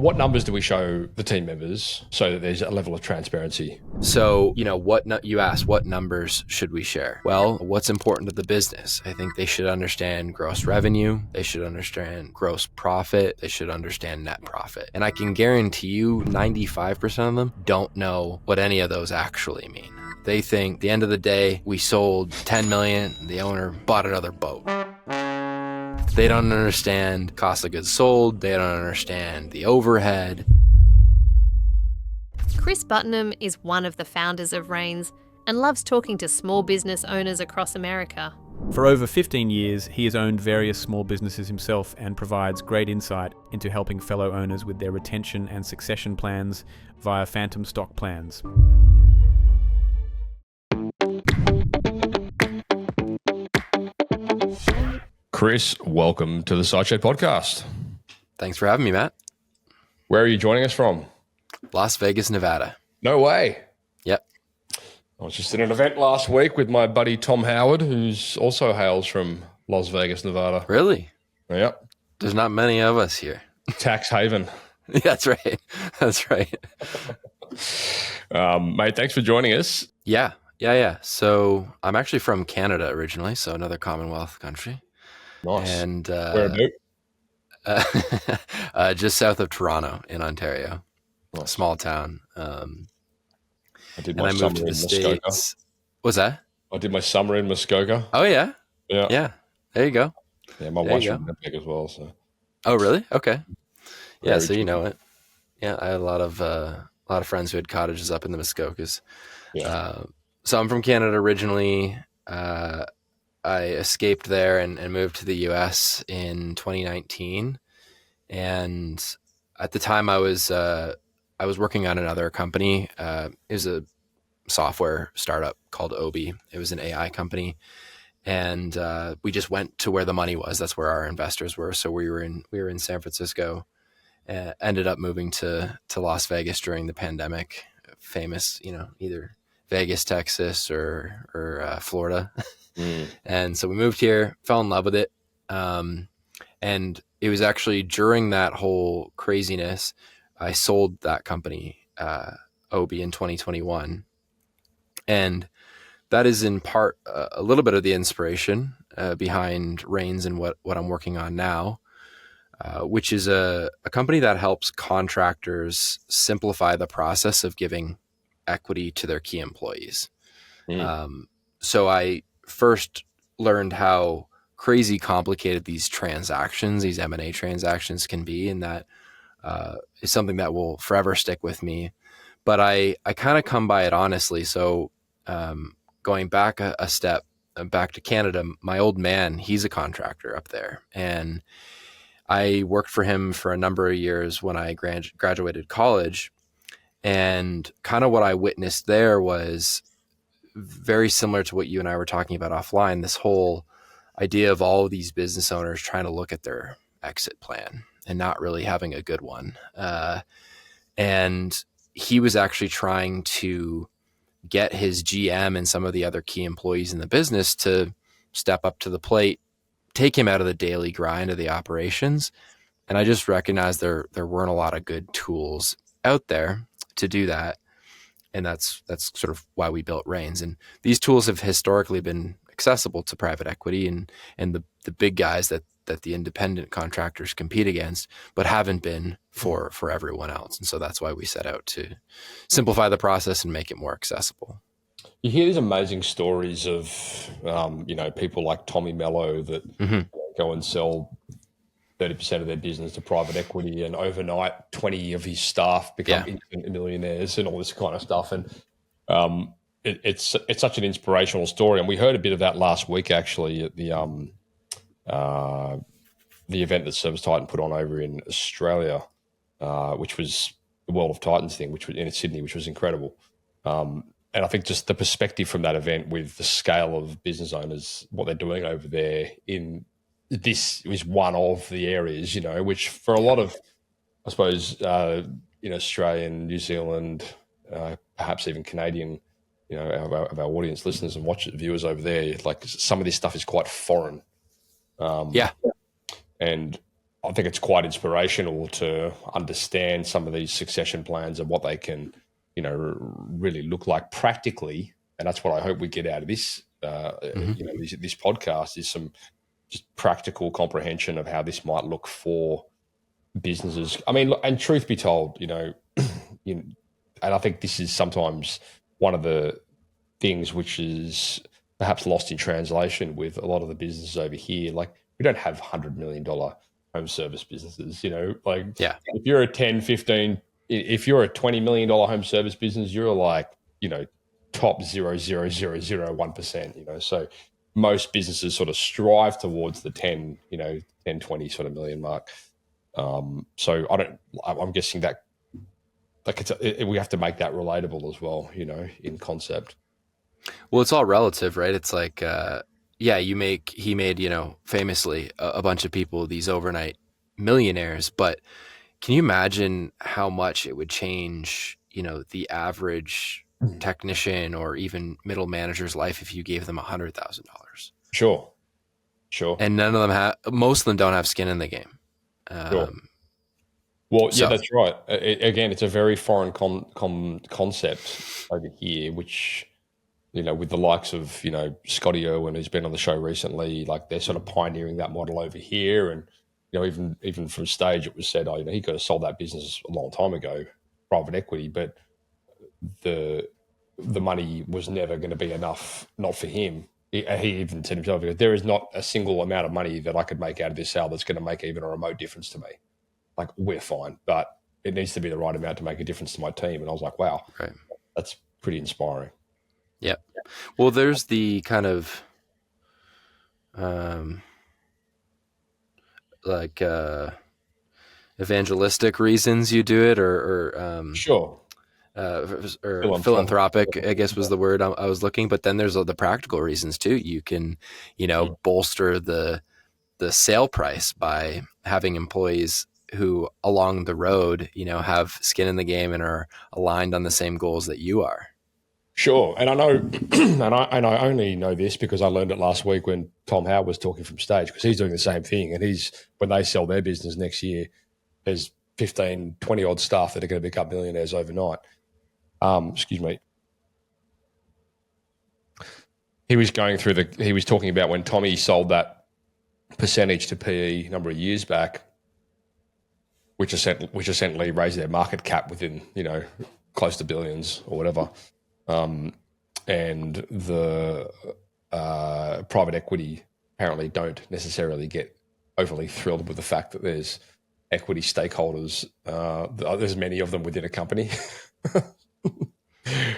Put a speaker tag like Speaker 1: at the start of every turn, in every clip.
Speaker 1: What numbers do we show the team members so that there's a level of transparency?
Speaker 2: So, you asked, what numbers should we share? Well, what's important to the business? I think they should understand gross revenue. They should understand gross profit. They should understand net profit. And I can guarantee you 95% of them don't know what any of those actually mean. They think at the end of the day, we sold 10 million, the owner bought another boat. They don't understand cost of goods sold. They don't understand the overhead.
Speaker 3: Chris Buttenham is one of the founders of Reins and loves talking to small business owners across America.
Speaker 4: For over 15 years, he has owned various small businesses himself and provides great insight into helping fellow owners with their retention and succession plans via phantom stock plans.
Speaker 1: Chris, welcome to the Sideshow podcast.
Speaker 2: Thanks for having me, Matt.
Speaker 1: Where are you joining us from?
Speaker 2: Las Vegas, Nevada.
Speaker 1: No way.
Speaker 2: Yep.
Speaker 1: I was just at an event last week with my buddy Tom Howard, who's also hails from Las Vegas, Nevada.
Speaker 2: Really?
Speaker 1: Yep.
Speaker 2: There's not many of us here.
Speaker 1: Tax haven.
Speaker 2: That's right. That's right.
Speaker 1: Mate, thanks for joining us.
Speaker 2: Yeah. So I'm actually from Canada originally, so another Commonwealth country.
Speaker 1: Nice.
Speaker 2: And
Speaker 1: Where about?
Speaker 2: just south of Toronto in Ontario.
Speaker 1: Nice.
Speaker 2: Small town.
Speaker 1: I did
Speaker 2: And
Speaker 1: my
Speaker 2: I
Speaker 1: summer
Speaker 2: moved to
Speaker 1: in
Speaker 2: the
Speaker 1: Muskoka.
Speaker 2: States. What's that?
Speaker 1: I did my summer in Muskoka.
Speaker 2: Oh, yeah.
Speaker 1: Yeah.
Speaker 2: Yeah. There you go.
Speaker 1: Yeah, my
Speaker 2: There
Speaker 1: wife's
Speaker 2: you go.
Speaker 1: from Winnipeg as well. So
Speaker 2: Oh, really? Okay. Yeah.
Speaker 1: Very
Speaker 2: So you
Speaker 1: true.
Speaker 2: know it. Yeah. I had a lot of friends who had cottages up in the Muskokas.
Speaker 1: yeah.
Speaker 2: So I'm from Canada originally. I escaped there and moved to the US in 2019. And at the time I was working on another company. It was a software startup called Obi. It was an AI company. And we just went to where the money was. That's where our investors were. So we were in San Francisco. Ended up moving to Las Vegas during the pandemic. Famous, either Vegas, Texas, or Florida. And so we moved here, fell in love with it. And it was actually during that whole craziness, I sold that company, Obi, in 2021. And that is in part a little bit of the inspiration behind Reins and what I'm working on now, which is a company that helps contractors simplify the process of giving equity to their key employees. So I first learned how crazy complicated these M&A transactions can be, and that is something that will forever stick with me. But I kind of come by it honestly. So going back a step, back to Canada, my old man, he's a contractor up there. And I worked for him for a number of years when I graduated college. And kind of what I witnessed there was very similar to what you and I were talking about offline, this whole idea of all of these business owners trying to look at their exit plan and not really having a good one. And he was actually trying to get his GM and some of the other key employees in the business to step up to the plate, take him out of the daily grind of the operations. And I just recognized there weren't a lot of good tools out there to do that. And that's sort of why we built Reins. And these tools have historically been accessible to private equity and the big guys that the independent contractors compete against, but haven't been for everyone else. And so that's why we set out to simplify the process and make it more accessible.
Speaker 1: You hear these amazing stories of, people like Tommy Mello that go and sell 30% of their business to private equity, and overnight 20 of his staff become instant millionaires and all this kind of stuff. And it's such an inspirational story. And we heard a bit of that last week, actually, at the event that Service Titan put on over in Australia, which was the World of Titans thing, which was in Sydney, which was incredible. And I think just the perspective from that event with the scale of business owners, what they're doing over there this is one of the areas, which for a lot of, I suppose, Australian, New Zealand, perhaps even Canadian, of our audience listeners and viewers over there, like some of this stuff is quite foreign. And I think it's quite inspirational to understand some of these succession plans and what they can, really look like practically. And that's what I hope we get out of this, this podcast is some just practical comprehension of how this might look for businesses. I mean, and truth be told, you know, and I think this is sometimes one of the things which is perhaps lost in translation with a lot of the businesses over here. Like, we don't have $100 million home service businesses, like
Speaker 2: Yeah.
Speaker 1: if you're a 10, 15, if you're a $20 million home service business, you're like, top 0.0001%, so most businesses sort of strive towards the 10, 10, 20 sort of million mark. So I'm guessing that like we have to make that relatable as well, in concept.
Speaker 2: Well, it's all relative, right? It's like, he made, famously a bunch of people, these overnight millionaires, but can you imagine how much it would change, the average technician or even middle manager's life if you gave them $100,000?
Speaker 1: Sure.
Speaker 2: And most of them don't have skin in the game.
Speaker 1: Sure. Well,
Speaker 2: So-
Speaker 1: yeah, that's right. Again, it's a very foreign concept over here, which, with the likes of, Scotty Irwin, who's been on the show recently, like they're sort of pioneering that model over here. And, even from stage, it was said, he could have sold that business a long time ago, private equity, but the money was never going to be enough, not for him. He even said himself, there is not a single amount of money that I could make out of this sale that's going to make even a remote difference to me. Like, we're fine, but it needs to be the right amount to make a difference to my team. And I was like, wow,
Speaker 2: Right.
Speaker 1: That's pretty inspiring.
Speaker 2: Yeah. Well, there's the kind of evangelistic reasons you do it, or
Speaker 1: Sure.
Speaker 2: or philanthropic, I guess was the word I was looking. But then there's the practical reasons too. You can, bolster the sale price by having employees who along the road, have skin in the game and are aligned on the same goals that you are.
Speaker 1: Sure. And I know, and I only know this because I learned it last week when Tom Howard was talking from stage, because he's doing the same thing. And when they sell their business next year, there's 15, 20 odd staff that are going to become millionaires overnight. Excuse me. He was talking about when Tommy sold that percentage to PE a number of years back, which essentially raised their market cap within, close to billions or whatever. And the private equity apparently don't necessarily get overly thrilled with the fact that there's equity stakeholders. There's many of them within a company,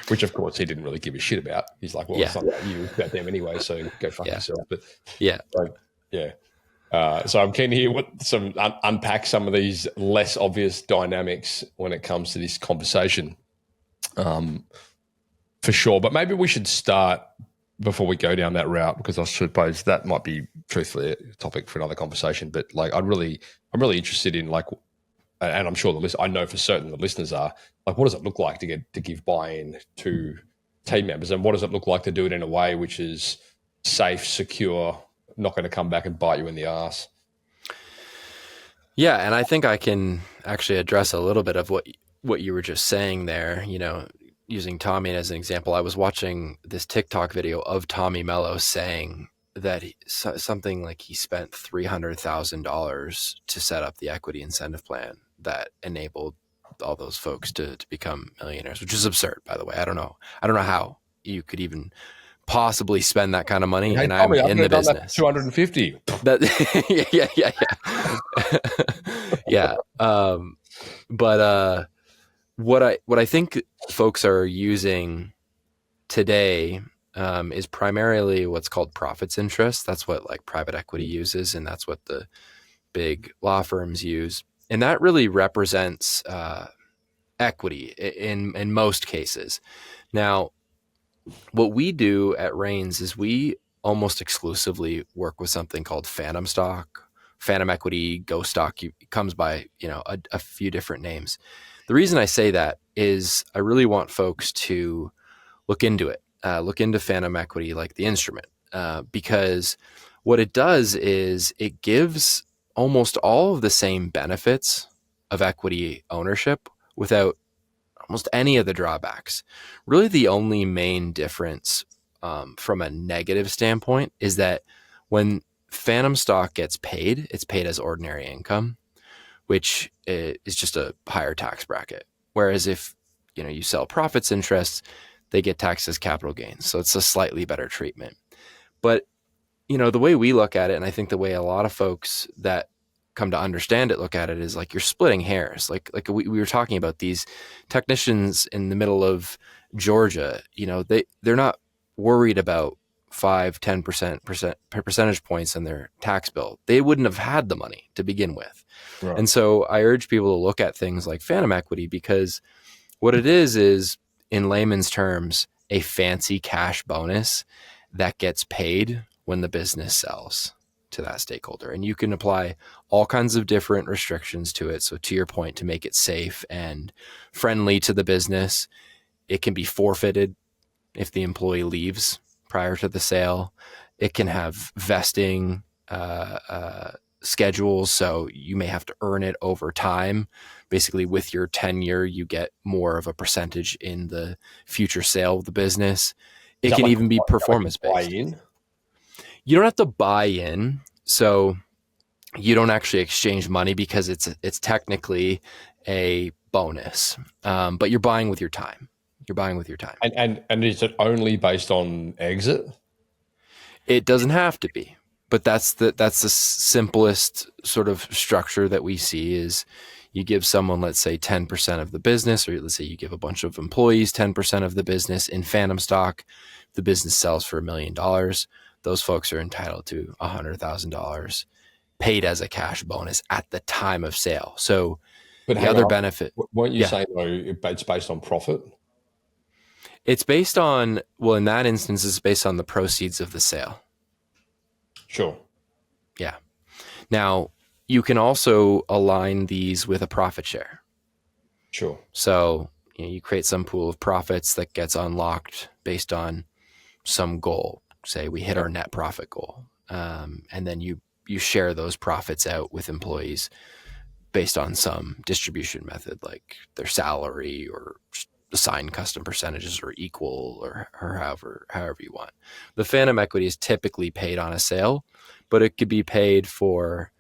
Speaker 1: which of course he didn't really give a shit about. He's like, well, It's not about you, it's about them anyway, so go fuck yourself. But so I'm keen to hear unpack some of these less obvious dynamics when it comes to this conversation. For sure. But maybe we should start before we go down that route, because I suppose that might be truthfully a topic for another conversation. But like, I'm really interested in, like, and I'm sure I know for certain the listeners are, like, what does it look like to give buy-in to team members, and what does it look like to do it in a way which is safe, secure, not going to come back and bite you in the ass?
Speaker 2: Yeah, and I think I can actually address a little bit of what you were just saying there. Using Tommy as an example, I was watching this TikTok video of Tommy Mello saying that something like he spent $300,000 to set up the equity incentive plan that enabled all those folks to become millionaires, which is absurd, by the way. I don't know how you could even possibly spend that kind of money.
Speaker 1: Hey,
Speaker 2: and I'm in the business.
Speaker 1: 250.
Speaker 2: But what I think folks are using today is primarily what's called profits interest. That's what like private equity uses, and that's what the big law firms use. And that really represents equity in most cases. Now, what we do at Reins is we almost exclusively work with something called phantom stock, phantom equity, ghost stock. It comes by a few different names. The reason I say that is I really want folks to look into it, look into phantom equity, like the instrument, because what it does is it gives almost all of the same benefits of equity ownership without almost any of the drawbacks. Really, the only main difference from a negative standpoint is that when phantom stock gets paid, it's paid as ordinary income, which is just a higher tax bracket. Whereas if you sell profits interests, they get taxed as capital gains. So it's a slightly better treatment. But the way we look at it, and I think the way a lot of folks that come to understand it look at it, is like you're splitting hairs. Like we were talking about these technicians in the middle of Georgia. They're not worried about 5-10% percentage points in their tax bill. They wouldn't have had the money to begin with.
Speaker 1: Right.
Speaker 2: And so I urge people to look at things like phantom equity, because what it is in layman's terms, a fancy cash bonus that gets paid when the business sells to that stakeholder. And you can apply all kinds of different restrictions to it. So to your point, to make it safe and friendly to the business, it can be forfeited if the employee leaves prior to the sale. It can have vesting schedules, so you may have to earn it over time. Basically, with your tenure, you get more of a percentage in the future sale of the business. It can even be performance based. You don't have to buy in, so you don't actually exchange money because it's technically a bonus, but you're buying with your time.
Speaker 1: And is it only based on exit?
Speaker 2: It doesn't have to be, but that's the simplest sort of structure that we see. Is you give someone, let's say, 10% of the business, or let's say you give a bunch of employees 10% of the business in phantom stock. The business sells for $1 million. Those folks are entitled to $100,000 paid as a cash bonus at the time of sale. So
Speaker 1: but
Speaker 2: the other benefit,
Speaker 1: weren't you saying though it's based on profit?
Speaker 2: It's based on, well, in that instance, it's based on the proceeds of the sale.
Speaker 1: Sure.
Speaker 2: Yeah. Now, you can also align these with a profit share.
Speaker 1: Sure.
Speaker 2: So you create some pool of profits that gets unlocked based on some goal. Say we hit our net profit goal. And then you share those profits out with employees based on some distribution method, like their salary or assigned custom percentages or equal or however you want. The phantom equity is typically paid on a sale, but it could be paid for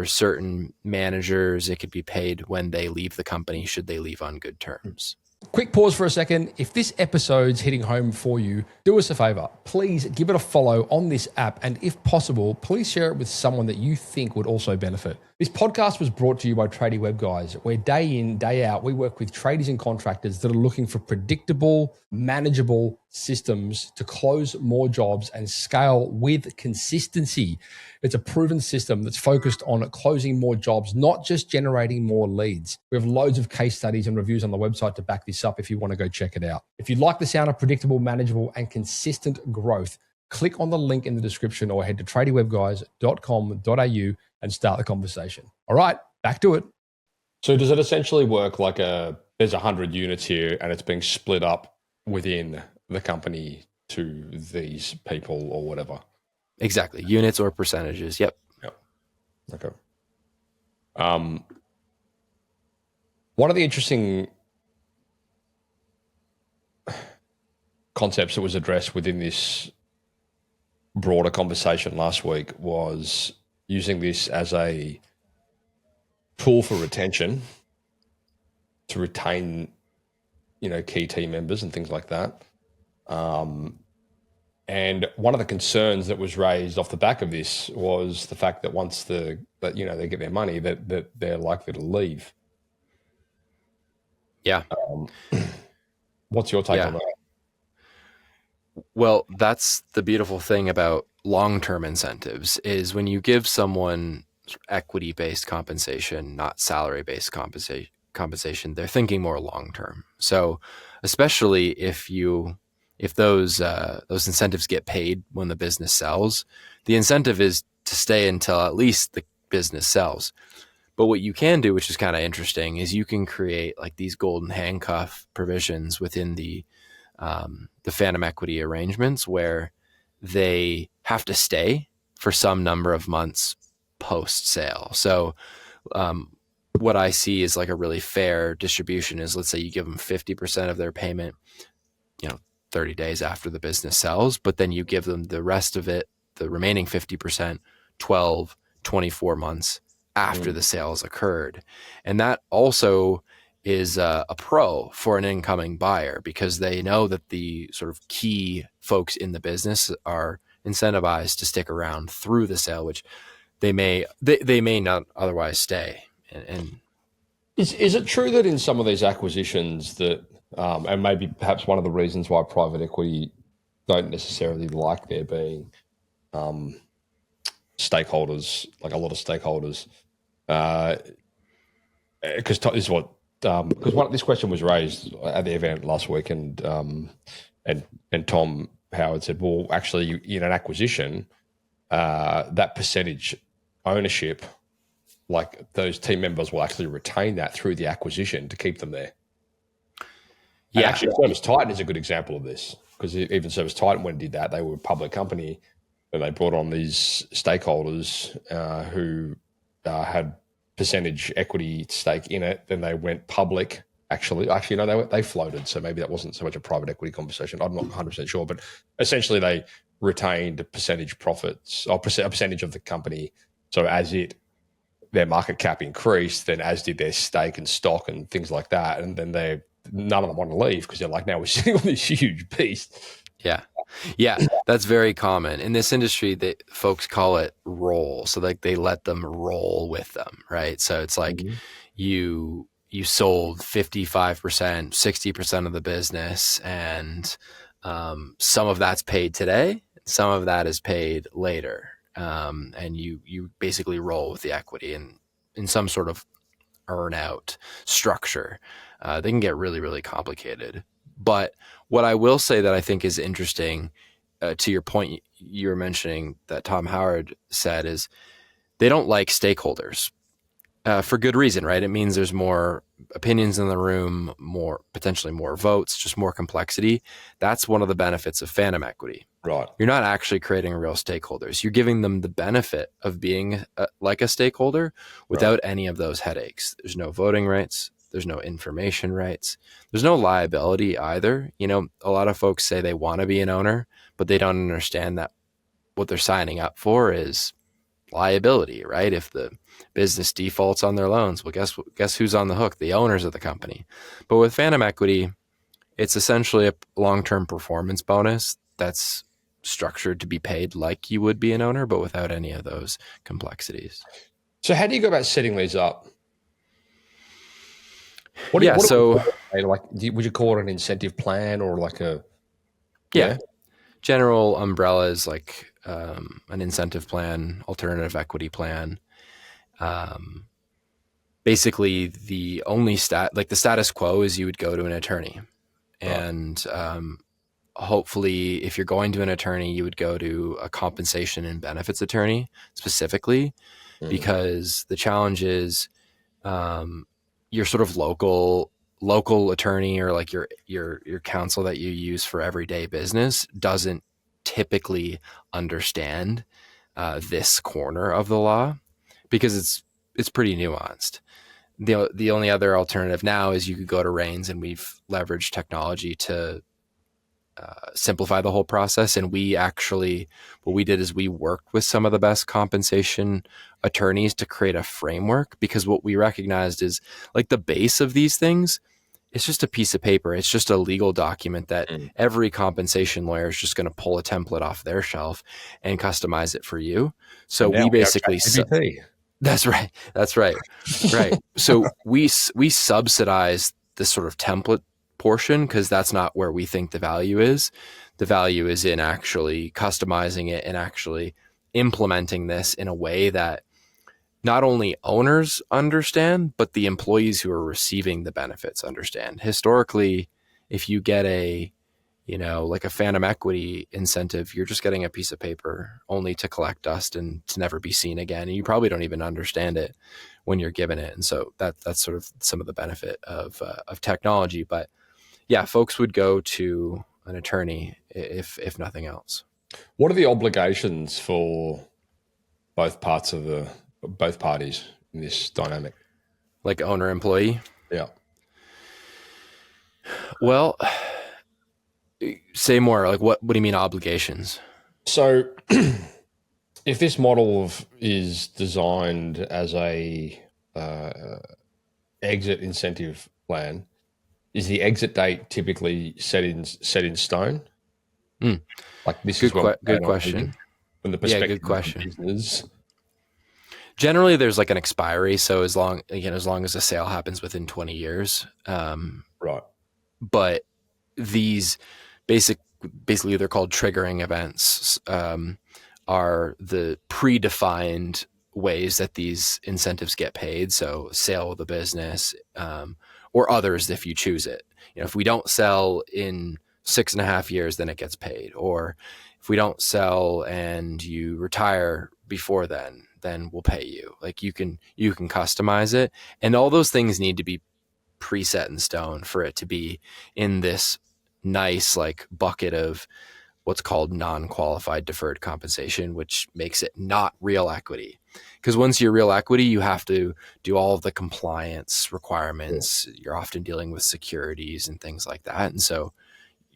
Speaker 2: certain managers. It could be paid when they leave the company, should they leave on good terms.
Speaker 5: Quick pause for a second. If this episode's hitting home for you, do us a favor. Please give it a follow on this app. And if possible, please share it with someone that you think would also benefit. This podcast was brought to you by tradiewebguys, where day in, day out, we work with tradies and contractors that are looking for predictable, manageable systems to close more jobs and scale with consistency. It's a proven system that's focused on closing more jobs, not just generating more leads. We have loads of case studies and reviews on the website to back this up if you want to go check it out. If you like the sound of predictable, manageable, and consistent growth, click on the link in the description or head to tradiewebguys.com.au and start the conversation. All right, back to it.
Speaker 1: So does it essentially work like there's 100 units here and it's being split up within the company to these people or whatever?
Speaker 2: Exactly. Units or percentages. Yep.
Speaker 1: Okay. One of the interesting concepts that was addressed within this broader conversation last week was using this as a tool for retention, to retain, key team members and things like that. And one of the concerns that was raised off the back of this was the fact that once they get their money, that they're likely to leave.
Speaker 2: Yeah.
Speaker 1: What's your take on that?
Speaker 2: Well, that's the beautiful thing about long-term incentives, is when you give someone equity-based compensation, not salary-based compensation, they're thinking more long-term. So especially if those incentives get paid when the business sells, the incentive is to stay until at least the business sells. But what you can do, which is kind of interesting, is you can create like these golden handcuff provisions within the phantom equity arrangements, where they have to stay for some number of months post sale. So what I see is like a really fair distribution is, let's say you give them 50% of their payment, 30 days after the business sells, but then you give them the rest of it, the remaining 50%, 12, 24 months after the sales occurred. And that also is a pro for an incoming buyer, because they know that the sort of key folks in the business are incentivized to stick around through the sale, which they may not otherwise stay. And
Speaker 1: Is it true that in some of these acquisitions that, and maybe perhaps one of the reasons why private equity don't necessarily like there being stakeholders, like a lot of stakeholders, because this is what, because this question was raised at the event last week, and Tom Howard said, well, actually, in an acquisition, that percentage ownership, like those team members will actually retain that through the acquisition to keep them there. And actually, Service Titan is a good example of this, because even Service Titan, when it did that, they were a public company, and they brought on these stakeholders who had percentage equity stake in it. Then they went public. Actually, no, they floated, so maybe that wasn't so much a private equity conversation. I'm not 100% sure, but essentially they retained percentage profits or a percentage of the company. So as their market cap increased, then as did their stake and stock and things like that. And then none of them want to leave, because they're like, now we're sitting on this huge beast.
Speaker 2: Yeah, that's very common in this industry. That folks call it roll, so like they let them roll with them, right? So it's like you sold 55%, 60% of the business, and some of that's paid today, some of that is paid later, and you basically roll with the equity in some sort of earn out structure. They can get really, really complicated. But what I will say that I think is interesting, to your point you were mentioning that Tom Howard said, is they don't like stakeholders for good reason, right? It means there's more opinions in the room, potentially more votes, just more complexity. That's one of the benefits of phantom equity.
Speaker 1: Right.
Speaker 2: You're not actually creating real stakeholders. You're giving them the benefit of being like a stakeholder without any of those headaches. There's no voting rights. There's no information rights. There's no liability either. A lot of folks say they want to be an owner, but they don't understand that what they're signing up for is liability, right? If the business defaults on their loans, well, guess who's on the hook? The owners of the company. But with phantom equity, it's essentially a long-term performance bonus that's structured to be paid like you would be an owner, but without any of those complexities.
Speaker 1: So how do you go about setting these up? Would you call it an incentive plan, or like a
Speaker 2: general umbrellas like an incentive plan, alternative equity plan? Basically, the only the status quo is you would go to an attorney, and hopefully, if you're going to an attorney, you would go to a compensation and benefits attorney specifically, because the challenge is your sort of local attorney, or like your counsel that you use for everyday business, doesn't typically understand this corner of the law, because it's pretty nuanced. The only other alternative now is you could go to Reins, and we've leveraged technology to simplify the whole process. And what we did is we worked with some of the best compensation attorneys to create a framework, because what we recognized is, like, the base of these things, it's just a piece of paper. It's just a legal document that every compensation lawyer is just going to pull a template off their shelf and customize it for you. So we basically, that's right. Right. So we subsidize this sort of template portion, because that's not where we think the value is. The value is in actually customizing it and actually implementing this in a way that not only owners understand, but the employees who are receiving the benefits understand. Historically, if you get like a phantom equity incentive, you're just getting a piece of paper only to collect dust and to never be seen again. And you probably don't even understand it when you're given it. And so that's sort of some of the benefit of technology. But yeah, folks would go to an attorney if nothing else.
Speaker 1: What are the obligations for both parts of the both parties in this dynamic?
Speaker 2: Like owner employee?
Speaker 1: Yeah.
Speaker 2: Well, say more. Like what do you mean obligations?
Speaker 1: So if this model is designed as a exit incentive plan, is the exit date typically set in stone?
Speaker 2: Mm.
Speaker 1: Like this is when we
Speaker 2: Good
Speaker 1: plan on
Speaker 2: question.
Speaker 1: leaving? From the
Speaker 2: Yeah,
Speaker 1: perspective
Speaker 2: good
Speaker 1: of the
Speaker 2: question.
Speaker 1: business.
Speaker 2: Generally, there's like an expiry. So as long as the sale happens within 20 years,
Speaker 1: Right.
Speaker 2: but these basically they're called triggering events, are the predefined ways that these incentives get paid. So sale of the business, or others if you choose it. If we don't sell in 6.5 years, then it gets paid. Or if we don't sell and you retire before then we'll pay you. Like you can customize it, and all those things need to be preset in stone for it to be in this nice like bucket of what's called non-qualified deferred compensation, which makes it not real equity. Because once you're real equity, you have to do all of the compliance requirements. You're often dealing with securities and things like that. And so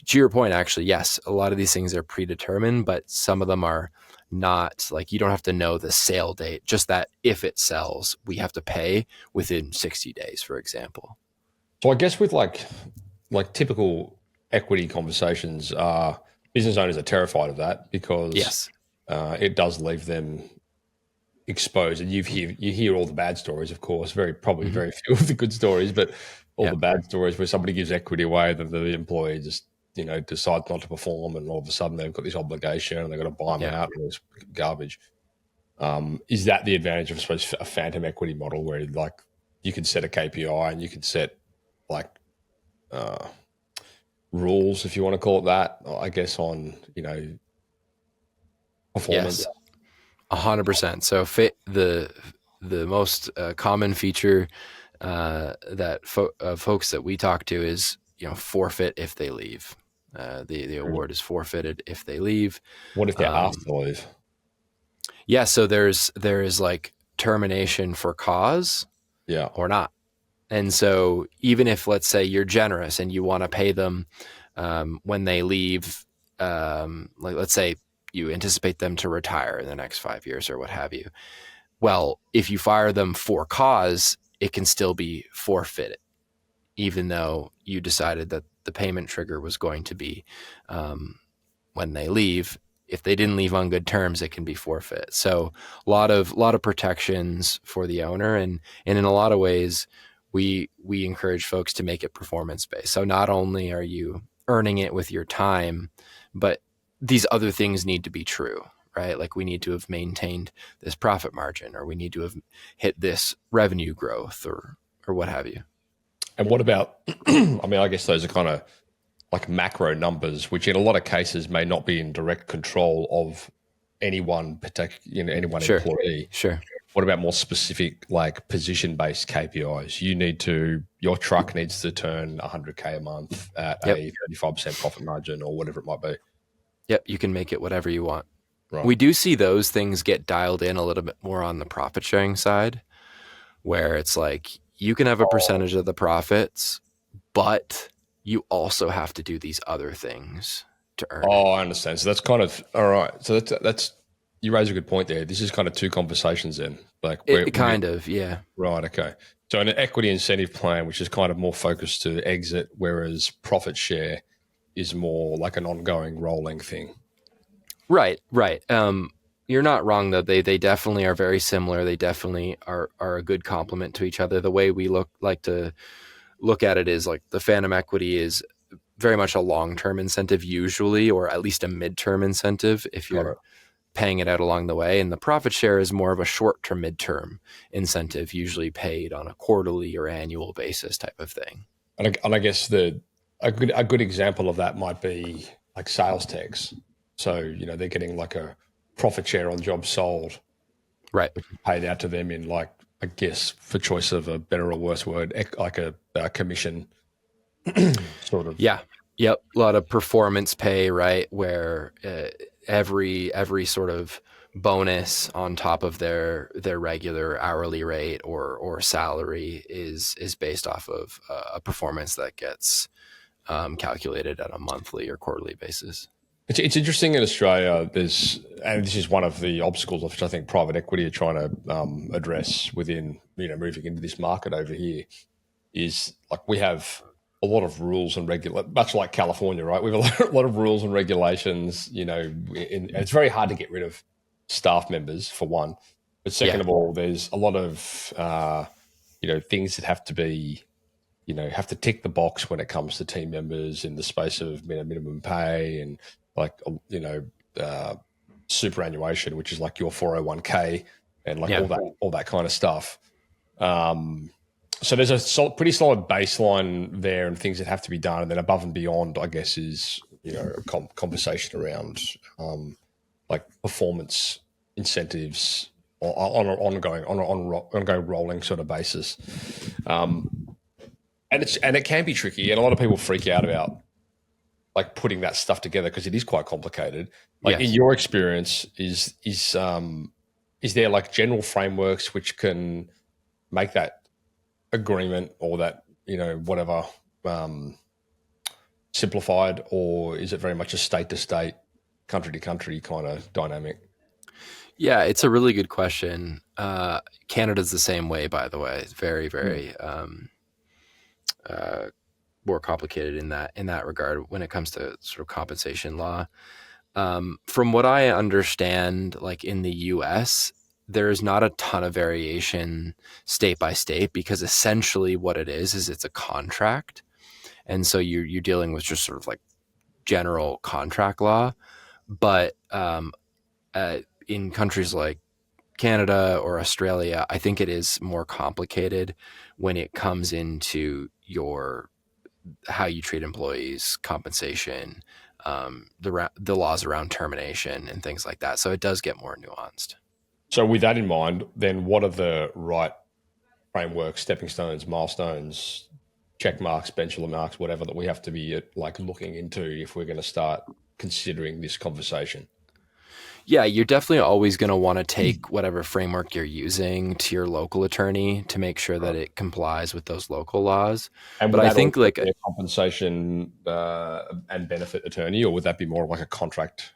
Speaker 2: to your point, actually, yes, a lot of these things are predetermined, but some of them are not. Like you don't have to know the sale date, just that if it sells, we have to pay within 60 days, for example.
Speaker 1: So I guess with like typical equity conversations, business owners are terrified of that because
Speaker 2: Yes.
Speaker 1: it does leave them exposed. And you hear all the bad stories, of course, very few of the good stories, but all the bad stories where somebody gives equity away, that the employee just decides not to perform, and all of a sudden they've got this obligation and they've got to buy them out, and it's garbage. Is that the advantage of, I suppose, a phantom equity model where like you can set a KPI and you can set like rules, if you want to call it that, I guess, on performance?
Speaker 2: Yes, 100%. So the most common feature that folks that we talk to is forfeit if they leave. The award is forfeited if they leave.
Speaker 1: What if they're asked to leave?
Speaker 2: Yeah, so there is like termination for cause, or not. And so even if, let's say, you're generous and you want to pay them when they leave, like let's say you anticipate them to retire in the next 5 years or what have you. Well, if you fire them for cause, it can still be forfeited, even though you decided that the payment trigger was going to be when they leave. If they didn't leave on good terms, it can be forfeit. So a lot of protections for the owner, and in a lot of ways, we encourage folks to make it performance based. So not only are you earning it with your time, but these other things need to be true, right? Like we need to have maintained this profit margin, or we need to have hit this revenue growth, or what have you.
Speaker 1: And what about, I mean, I guess those are kind of like macro numbers, which in a lot of cases may not be in direct control of any one particular, employee.
Speaker 2: Sure.
Speaker 1: What about more specific, like position-based KPIs? Your truck needs to turn 100K a month at a 35% profit margin, or whatever it might be.
Speaker 2: Yep, you can make it whatever you want.
Speaker 1: Right.
Speaker 2: We do see those things get dialed in a little bit more on the profit sharing side, where it's like you can have a percentage of the profits, but you also have to do these other things to earn it.
Speaker 1: I understand. So that's kind of all right. So that's you raise a good point there. This is kind of two conversations then. Like
Speaker 2: yeah.
Speaker 1: Right. Okay. So an equity incentive plan, which is kind of more focused to exit, whereas profit share is more like an ongoing rolling thing.
Speaker 2: Right. You're not wrong though. They definitely are very similar. They definitely are a good complement to each other. The way we like to look at it is like the phantom equity is very much a long-term incentive usually, or at least a midterm incentive if you're paying it out along the way. And the profit share is more of a short-term, midterm incentive, usually paid on a quarterly or annual basis type of thing.
Speaker 1: And I guess a good example of that might be like sales tax. So, they're getting like a profit share on jobs sold,
Speaker 2: right?
Speaker 1: Which is paid out to them in, like, I guess, for choice of a better or worse word, like a commission sort of.
Speaker 2: Yeah. Yep. A lot of performance pay, right? Where every sort of bonus on top of their regular hourly rate or salary is based off of a performance that gets calculated at a monthly or quarterly basis.
Speaker 1: It's interesting in Australia. And this is one of the obstacles which I think private equity are trying to address within moving into this market over here. Is like we have a lot of rules and much like California, right? We have a lot of rules and regulations. And it's very hard to get rid of staff members for one, but second of all, there's a lot of things that have to be have to tick the box when it comes to team members in the space of minimum pay and like superannuation, which is like your 401k and like all that kind of stuff. So there's a pretty solid baseline there and things that have to be done, and then above and beyond, I guess, is a conversation around like performance incentives on an ongoing rolling sort of basis. And it can be tricky, and a lot of people freak out about like putting that stuff together because it is quite complicated. Like in your experience, is there like general frameworks which can make that agreement or that whatever simplified, or is it very much a state to state, country to country kind of dynamic?
Speaker 2: Yeah, it's a really good question. Canada's the same way, by the way. It's very, very more complicated in that regard when it comes to sort of compensation law. From what I understand, like in the US, there's not a ton of variation state by state, because essentially what it is it's a contract. And so you're dealing with just sort of like general contract law. But in countries like Canada or Australia, I think it is more complicated when it comes into how you treat employees, compensation, the laws around termination and things like that. So it does get more nuanced.
Speaker 1: So with that in mind, then what are the right frameworks, stepping stones, milestones, check marks, benchmark marks, whatever that we have to be like looking into if we're going to start considering this conversation?
Speaker 2: Yeah, you're definitely always going to want to take whatever framework you're using to your local attorney to make sure that it complies with those local laws.
Speaker 1: But I think like a compensation and benefit attorney, or would that be more like a contract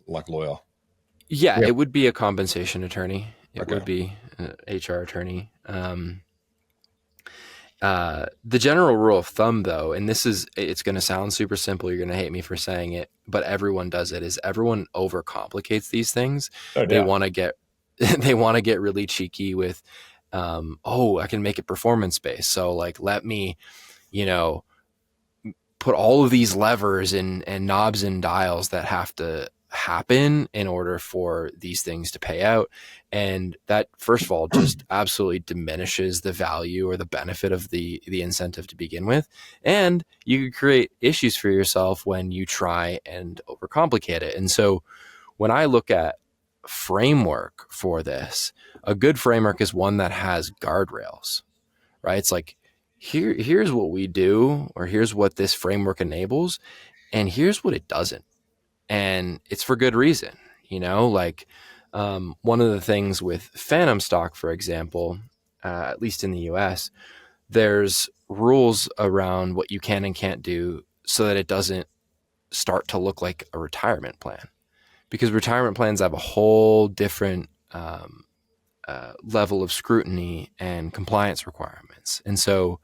Speaker 1: like lawyer?
Speaker 2: Yeah, it would be a compensation attorney. It would be an HR attorney. The general rule of thumb, though, and it's going to sound super simple. You're going to hate me for saying it, but everyone does it. Is everyone overcomplicates these things? They want to get really cheeky with, I can make it performance based. So like, let me, put all of these levers and knobs and dials that have to happen in order for these things to pay out. And that, first of all, just absolutely diminishes the value or the benefit of the incentive to begin with. And you could create issues for yourself when you try and overcomplicate it. And so when I look at framework for this, a good framework is one that has guardrails, right? It's like, here's what we do, or here's what this framework enables, and here's what it doesn't. And it's for good reason, like one of the things with phantom stock, for example, at least in the US, there's rules around what you can and can't do so that it doesn't start to look like a retirement plan, because retirement plans have a whole different level of scrutiny and compliance requirements. And so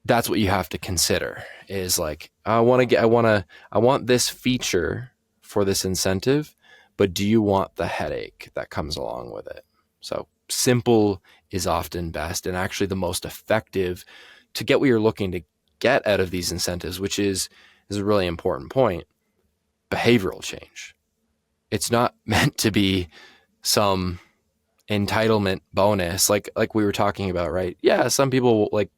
Speaker 2: that's what you have to consider is like, I want this feature for this incentive, but do you want the headache that comes along with it? So simple is often best, and actually the most effective to get what you're looking to get out of these incentives, which is a really important point. Behavioral change. It's not meant to be some entitlement bonus like we were talking about, right? Yeah, some people like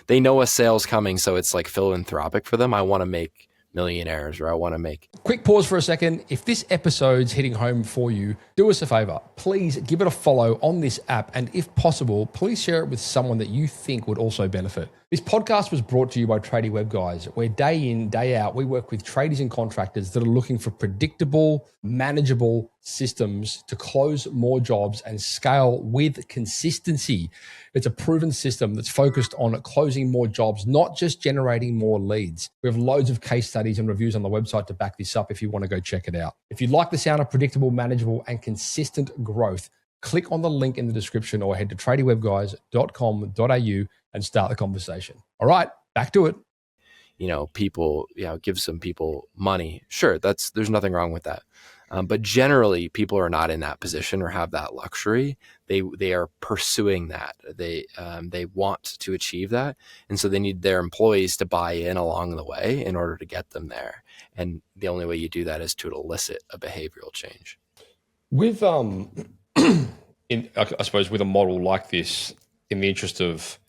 Speaker 2: they know a sale's coming, so it's like philanthropic for them. I want to make millionaires, or I want to make.
Speaker 5: Quick pause for a second. If this episode's hitting home for you, do us a favor. Please give it a follow on this app, and if possible, please share it with someone that you think would also benefit. This podcast was brought to you by Tradiewebguys, where day in, day out, we work with tradies and contractors that are looking for predictable, manageable systems to close more jobs and scale with consistency. It's a proven system that's focused on closing more jobs, not just generating more leads. We have loads of case studies and reviews on the website to back this up if you want to go check it out. If you like the sound of predictable, manageable, and consistent growth, click on the link in the description or head to tradiewebguys.com.au and start the conversation. All right, back to it.
Speaker 2: People, give some people money. Sure, there's nothing wrong with that. But generally, people are not in that position or have that luxury. They are pursuing that. They want to achieve that, and so they need their employees to buy in along the way in order to get them there. And the only way you do that is to elicit a behavioral change.
Speaker 1: With I suppose with a model like this, in the interest of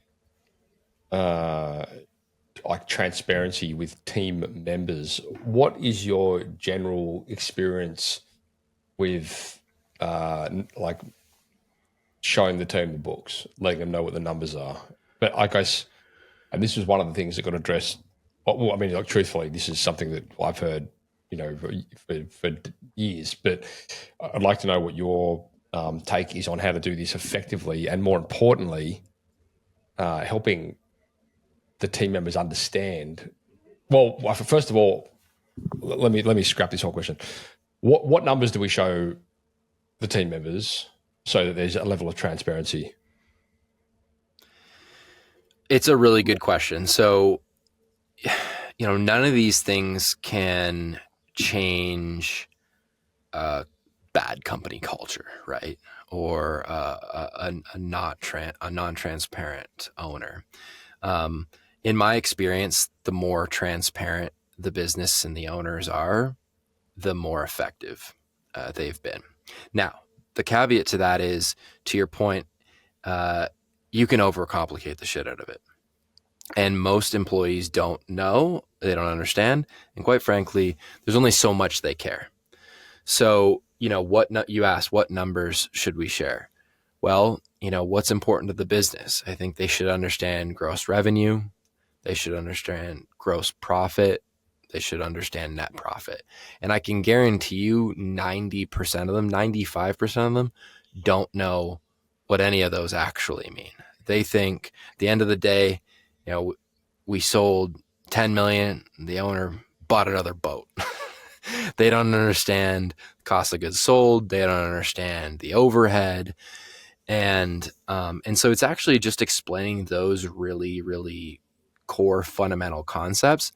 Speaker 1: like transparency with team members, what is your general experience with like showing the team the books, letting them know what the numbers are? But I guess, and this was one of the things that got addressed. Well, I mean, like, truthfully, this is something that I've heard, for years. But I'd like to know what your take is on how to do this effectively, and more importantly, helping the team members understand. Well, first of all, let me scrap this whole question. What numbers do we show the team members so that there's a level of transparency?
Speaker 2: It's a really good question. So, none of these things can change bad company culture, right? Or a non-transparent owner. In my experience, the more transparent the business and the owners are, the more effective they've been. Now, the caveat to that is, to your point, you can overcomplicate the shit out of it. And most employees don't know, they don't understand. And quite frankly, there's only so much they care. So, you asked, what numbers should we share? Well, what's important to the business? I think they should understand gross revenue. They should understand gross profit. They should understand net profit. And I can guarantee you 90% of them, 95% of them don't know what any of those actually mean. They think at the end of the day, we sold 10 million, the owner bought another boat. They don't understand cost of goods sold. They don't understand the overhead. And so it's actually just explaining those really, really core fundamental concepts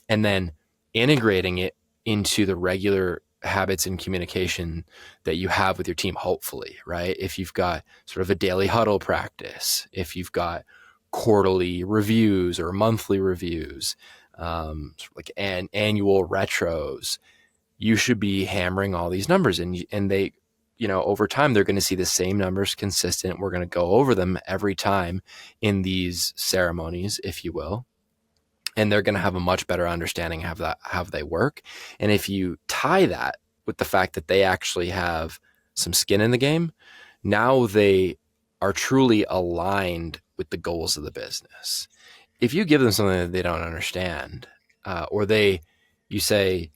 Speaker 2: and then integrating it into the regular habits and communication that you have with your team, hopefully, right? If you've got sort of a daily huddle practice, if you've got quarterly reviews or monthly reviews, like annual retros, you should be hammering all these numbers, and they, over time, they're going to see the same numbers consistent. We're going to go over them every time in these ceremonies, if you will. And they're going to have a much better understanding of how they work. And if you tie that with the fact that they actually have some skin in the game, now they are truly aligned with the goals of the business. If you give them something that they don't understand, or you say,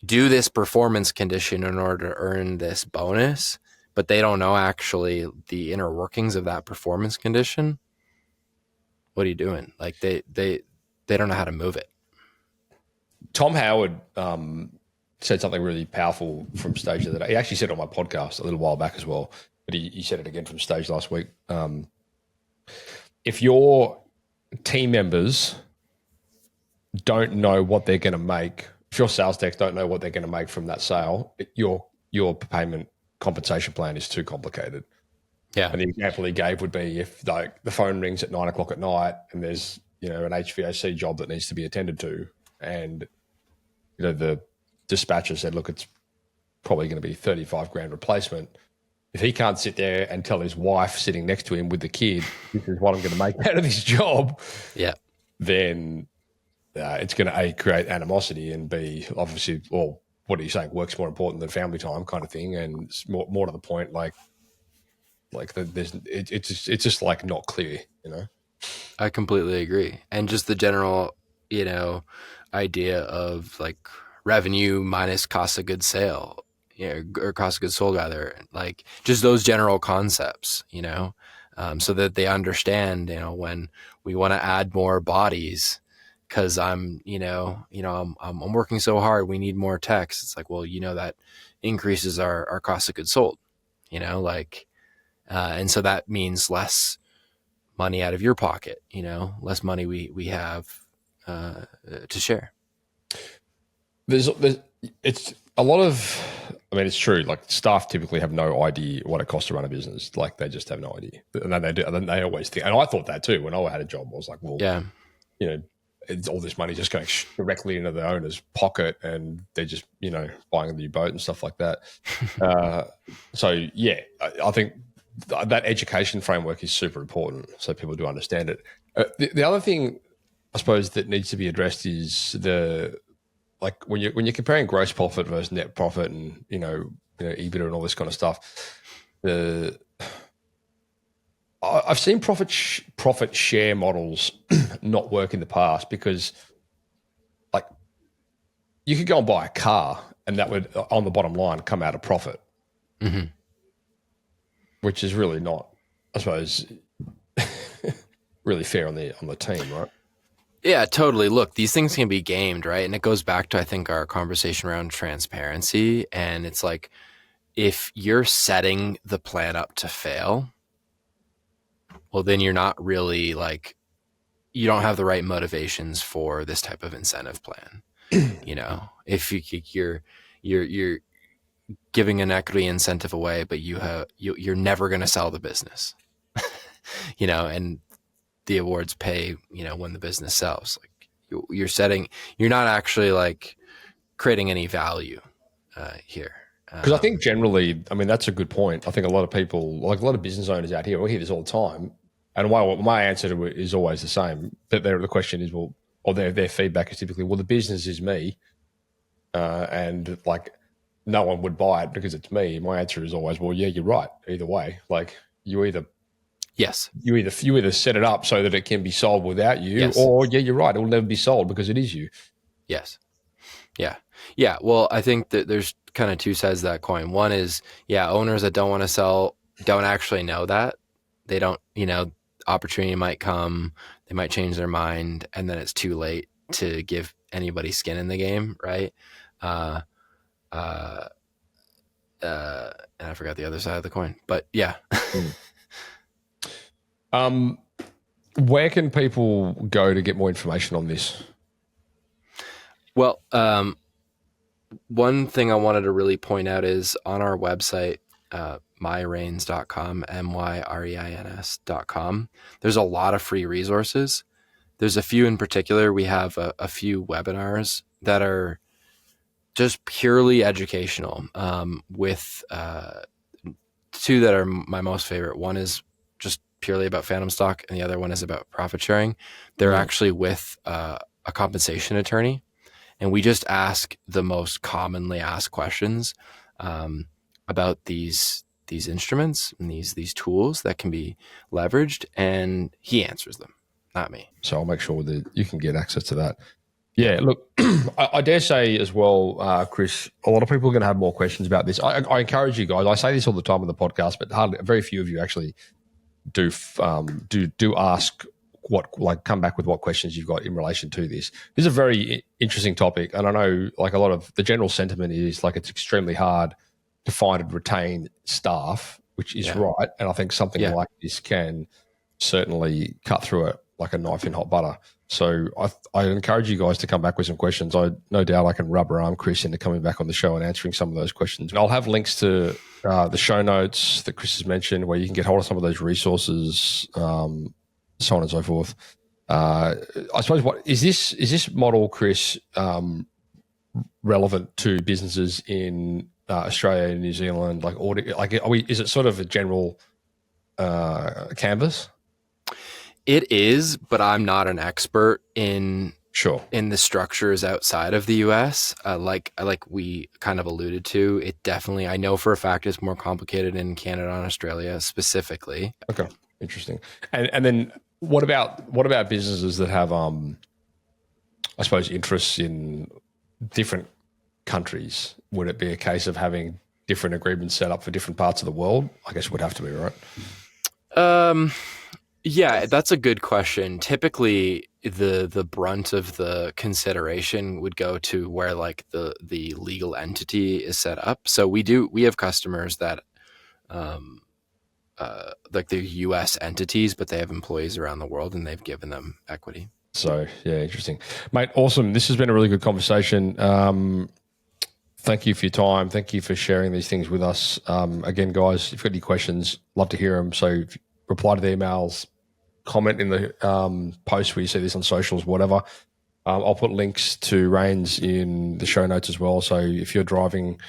Speaker 2: do this performance condition in order to earn this bonus, but they don't know actually the inner workings of that performance condition, what are you doing? Like they don't know how to move it.
Speaker 1: Tom Howard said something really powerful from stage the other day. He actually said it on my podcast a little while back as well, but he said it again from stage last week. If your team members don't know what they're going to make, if your sales techs don't know what they're going to make from that sale, your payment compensation plan is too complicated.
Speaker 2: Yeah.
Speaker 1: And the example he gave would be if the phone rings at 9 o'clock at night and there's an HVAC job that needs to be attended to, and the dispatcher said, look, it's probably going to be 35 grand replacement. If he can't sit there and tell his wife sitting next to him with the kid, this is what I'm going to make out of this job,
Speaker 2: yeah,
Speaker 1: then it's going to create animosity, and B, obviously, well, what are you saying? Work's more important than family time, kind of thing. And it's more to the point, it's just like not clear,
Speaker 2: I completely agree. And just the general, idea of like revenue minus cost of goods sale, or cost of goods sold rather, like just those general concepts, so that they understand, when we want to add more bodies, because I'm working so hard, we need more techs. It's like, well, that increases our cost of goods sold, and so that means less money out of your pocket, less money we have to share.
Speaker 1: There's it's a lot of, I mean, it's true. Like staff typically have no idea what it costs to run a business. Like they just have no idea, and then they do. And then they always think. And I thought that too when I had a job. I was like, well,
Speaker 2: Yeah,
Speaker 1: it's all this money just going directly into the owner's pocket, and they're just buying a new boat and stuff like that. So yeah, I think that education framework is super important, so people do understand it. The other thing, I suppose, that needs to be addressed is like when you're comparing gross profit versus net profit, and EBITDA and all this kind of stuff. I've seen profit share models not work in the past, because like you could go and buy a car and that would, on the bottom line, come out of profit, which is really not, I suppose, really fair on the team, right?
Speaker 2: Yeah, totally. Look, these things can be gamed, right? And it goes back to, I think, our conversation around transparency. And it's like, if you're setting the plan up to fail, well, then you're not really you don't have the right motivations for this type of incentive plan. If you're giving an equity incentive away, but you're never going to sell the business, and the awards pay, when the business sells, like you're not actually creating any value here.
Speaker 1: Because I think generally, I mean, that's a good point. I think a lot of people, like a lot of business owners out here, we hear this all the time. And my answer to it is always the same. But the question is, well, or their feedback is typically, well, the business is me. And like no one would buy it because it's me. My answer is always, well, yeah, you're right. Either way, like you either set it up so that it can be sold without you,
Speaker 2: yes,
Speaker 1: or yeah, you're right, it will never be sold because it is you.
Speaker 2: Yes. Yeah. Well, I think that there's kind of two sides of that coin. One is, owners that don't want to sell don't actually know that. They don't, opportunity might come, they might change their mind, and then it's too late to give anybody skin in the game, right? And I forgot the other side of the coin, but yeah.
Speaker 1: Where can people go to get more information on this?
Speaker 2: Well, one thing I wanted to really point out is on our website, myreins.com, myreins.com. There's a lot of free resources. There's a few in particular. We have a few webinars that are just purely educational, with two that are my most favorite. One is just purely about phantom stock, and the other one is about profit sharing. They're actually with a compensation attorney, and we just ask the most commonly asked questions about these instruments and these tools that can be leveraged, and he answers them, not me.
Speaker 1: So I'll make sure that you can get access to that. Yeah, look, I dare say as well, Chris, a lot of people are going to have more questions about this. I encourage you guys. I say this all the time on the podcast, but very few of you actually do ask come back with what questions you've got in relation to this. This is a very interesting topic, and I know like a lot of the general sentiment is like it's extremely hard to find and retain staff, which is right. And I think something like this can certainly cut through it like a knife in hot butter. So I encourage you guys to come back with some questions. I no doubt I can rubber arm Chris into coming back on the show and answering some of those questions. I'll have links to the show notes that Chris has mentioned where you can get hold of some of those resources, so on and so forth. I suppose what is this model, Chris, relevant to businesses in Australia and New Zealand? Is it sort of a general canvas?
Speaker 2: It is, but I'm not an expert in the structures outside of the US. Like we kind of alluded to, it definitely, I know for a fact it's more complicated in Canada and Australia specifically.
Speaker 1: Okay, interesting. And then What about businesses that have, I suppose, interests in different countries? Would it be a case of having different agreements set up for different parts of the world? I guess it would have to be, right?
Speaker 2: Yeah, that's a good question. Typically, the brunt of the consideration would go to where like the legal entity is set up. So we have customers that like they're US entities, but they have employees around the world and they've given them equity.
Speaker 1: So yeah, interesting, mate. Awesome. This has been a really good conversation. Thank you for your time. Thank you for sharing these things with us. Again, guys, if you've got any questions, love to hear them. So reply to the emails, comment in the post where you see this on socials, whatever. I'll put links to Reins in the show notes as well. So if you're driving,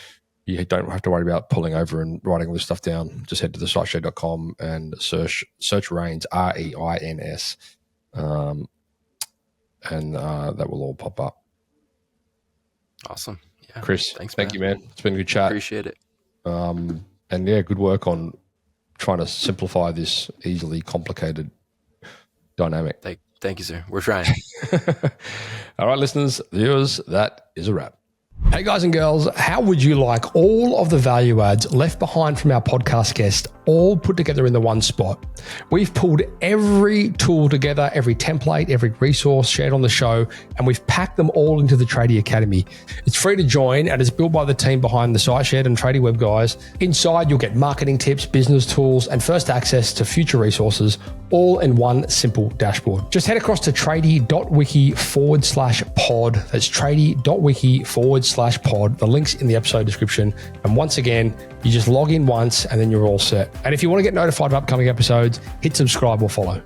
Speaker 1: you don't have to worry about pulling over and writing all this stuff down. Just head to thesiteshow.com and search Reins, Reins, and that will all pop up.
Speaker 2: Awesome. Yeah.
Speaker 1: Chris,
Speaker 2: thanks.
Speaker 1: Thank you, man. It's been a good chat.
Speaker 2: Appreciate it.
Speaker 1: And yeah, good work on trying to simplify this easily complicated dynamic.
Speaker 2: Thank you, sir. We're trying.
Speaker 1: All right, listeners, viewers, that is a wrap.
Speaker 5: Hey guys and girls, how would you like all of the value adds left behind from our podcast guest all put together in the one spot? We've pulled every tool together, every template, every resource shared on the show, and we've packed them all into the Tradie Academy. It's free to join and it's built by the team behind the site shed and tradiewebguys. Inside, you'll get marketing tips, business tools, and first access to future resources, all in one simple dashboard. Just head across to tradie.wiki/pod. That's tradie.wiki/pod. The link's in the episode description. And once again, you just log in once and then you're all set. And if you want to get notified of upcoming episodes, hit subscribe or follow.